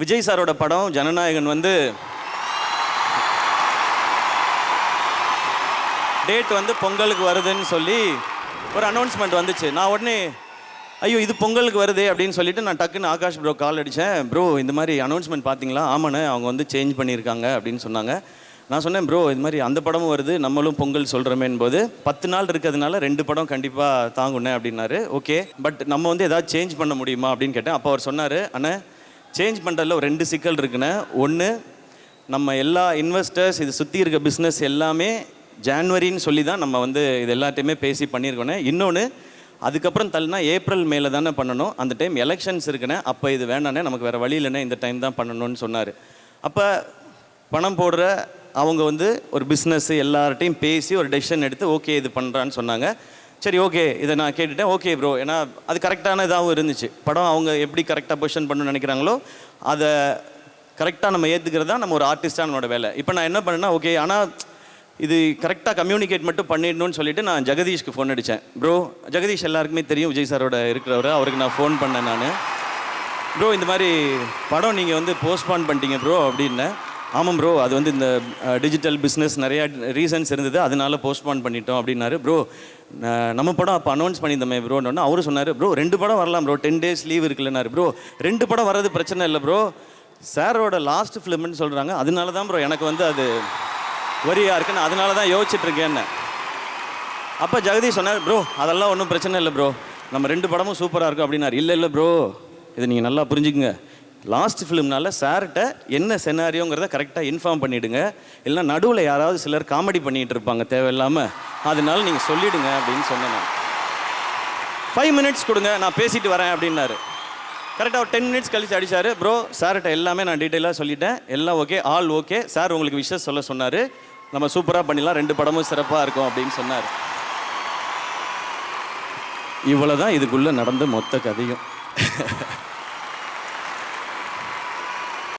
விஜய் சாரோட படம் ஜனநாயகன் வந்து டேட் வந்து பொங்கலுக்கு வருதுன்னு சொல்லி ஒரு அனௌன்ஸ்மெண்ட் வந்துச்சு. நான் உடனே ஐயோ இது பொங்கலுக்கு வருது அப்படின்னு சொல்லிட்டு நான் டக்குன்னு ஆகாஷ் ப்ரோ கால் அடித்தேன். ப்ரோ இந்த மாதிரி அனௌன்ஸ்மெண்ட் பார்த்தீங்களா? ஆமாண்ணே, அவங்க வந்து சேஞ்ச் பண்ணியிருக்காங்க அப்படின்னு சொன்னாங்க. நான் சொன்னேன் ப்ரோ இது மாதிரி அந்த படமும் வருது, நம்மளும் பொங்கல் சொல்கிறோமேன் போது 10 நாள் இருக்கிறதுனால 2 படம் கண்டிப்பாக தாங்குண்ணே அப்படின்னாரு. ஓகே, பட் நம்ம வந்து ஏதாவது சேஞ்ச் பண்ண முடியுமா அப்படின்னு கேட்டேன். அப்போ அவர் சொன்னார், அண்ணே சேஞ்ச் பண்ணுறதுல ஒரு 2 சிக்கல் இருக்குண்ணே. ஒன்று, நம்ம எல்லா இன்வெஸ்டர்ஸ் இது சுற்றி இருக்க பிஸ்னஸ் எல்லாமே ஜான்வரின்னு சொல்லி தான் நம்ம வந்து இது எல்லாத்தையுமே பேசி பண்ணியிருக்கோண்ணே. இன்னொன்று, அதுக்கப்புறம் தள்ளினா ஏப்ரல் மேலே தானே பண்ணணும், அந்த டைம் எலெக்ஷன்ஸ் இருக்குண்ணே, அப்போ இது வேணாண்ணே, நமக்கு வேறு வழி இல்லைண்ணே, இந்த டைம் தான் பண்ணணும்னு சொன்னார். அப்போ பணம் போடுற அவங்க வந்து ஒரு பிஸ்னஸ்ஸு எல்லார்ட்டையும் பேசி ஒரு டெசிஷன் எடுத்து ஓகே இது பண்ணுறான்னு சொன்னாங்க. சரி ஓகே, இதை நான் கேட்டுட்டேன். ஓகே ப்ரோ, ஏன்னா அது கரெக்டான இதாகவும் இருந்துச்சு. படம் அவங்க எப்படி கரெக்டாக பொசிஷன் பண்ணணும்னு நினைக்கிறாங்களோ அதை கரெக்டாக நம்ம ஏற்றுக்கிறது தான் நம்ம ஒரு ஆர்டிஸ்டாக நம்மளோட வேலை. இப்போ நான் என்ன பண்ணேன்னா, ஓகே ஆனால் இது கரெக்டாக கம்யூனிகேட் மட்டும் பண்ணிடணும்னு சொல்லிட்டு நான் ஜெகதீஷ்க்கு ஃபோன் அடித்தேன். ப்ரோ, ஜெகதீஷ் எல்லாருக்குமே தெரியும், விஜய் சாரோட இருக்கிறவர், அவருக்கு நான் ஃபோன் பண்ணேன். நான் ப்ரோ இந்த மாதிரி படம் நீங்கள் வந்து போஸ்ட்பான் பண்ணிட்டீங்க ப்ரோ அப்படின்னேன். ஆமாம் ப்ரோ, அது வந்து இந்த டிஜிட்டல் பிஸ்னஸ் நிறையா ரீசன்ஸ் இருந்தது, அதனால போஸ்ட்பான் பண்ணிட்டோம் அப்படின்னாரு. ப்ரோ நம்ம படம் அப்போ அனௌன்ஸ் பண்ணியிருந்தோமே ப்ரோன்னு அவரும் சொன்னார். ப்ரோ 2 படம் வரலாம் ப்ரோ, 10 days லீவ் இருக்குல்லனாரு. ப்ரோ 2 படம் வர்றது பிரச்சனை இல்லை ப்ரோ, சாரோட லாஸ்ட் ஃபிலிம்னு சொல்கிறாங்க, அதனால தான் ப்ரோ எனக்கு வந்து அது வரியாக இருக்குன்னு அதனால தான் யோசிச்சுட்ருக்கேன்னு. அப்போ ஜெகதீஷ் சொன்னார், ப்ரோ அதெல்லாம் ஒன்றும் பிரச்சனை இல்லை ப்ரோ, நம்ம 2 படமும் சூப்பராக இருக்கும் அப்படின்னாரு. இல்லை ப்ரோ, இதை நீங்கள் நல்லா புரிஞ்சுக்குங்க, லாஸ்ட் ஃபிலிம்னால சார்கிட்ட என்ன செனாரியோங்கிறத கரெக்டாக இன்ஃபார்ம் பண்ணிவிடுங்க, இல்லைனா நடுவில் யாராவது சிலர் காமெடி பண்ணிகிட்டு இருப்பாங்க தேவையில்லாமல், அதனால நீங்கள் சொல்லிவிடுங்க அப்படின்னு சொன்னேன். நான் 5 minutes கொடுங்க, நான் பேசிட்டு வரேன் அப்படின்னாரு. கரெக்டாக ஒரு 10 minutes கழிச்சு அடித்தார். ப்ரோ சார்கிட்ட எல்லாமே நான் டீட்டெயிலாக சொல்லிட்டேன், எல்லாம் ஓகே, ஆல் ஓகே, சார் உங்களுக்கு விஷஸ் சொல்ல சொன்னார், நம்ம சூப்பராக பண்ணிடலாம், 2 படமும் சிறப்பாக இருக்கும் அப்படின்னு சொன்னார். இவ்வளோ தான் இதுக்குள்ளே நடந்த மொத்த கதையும்.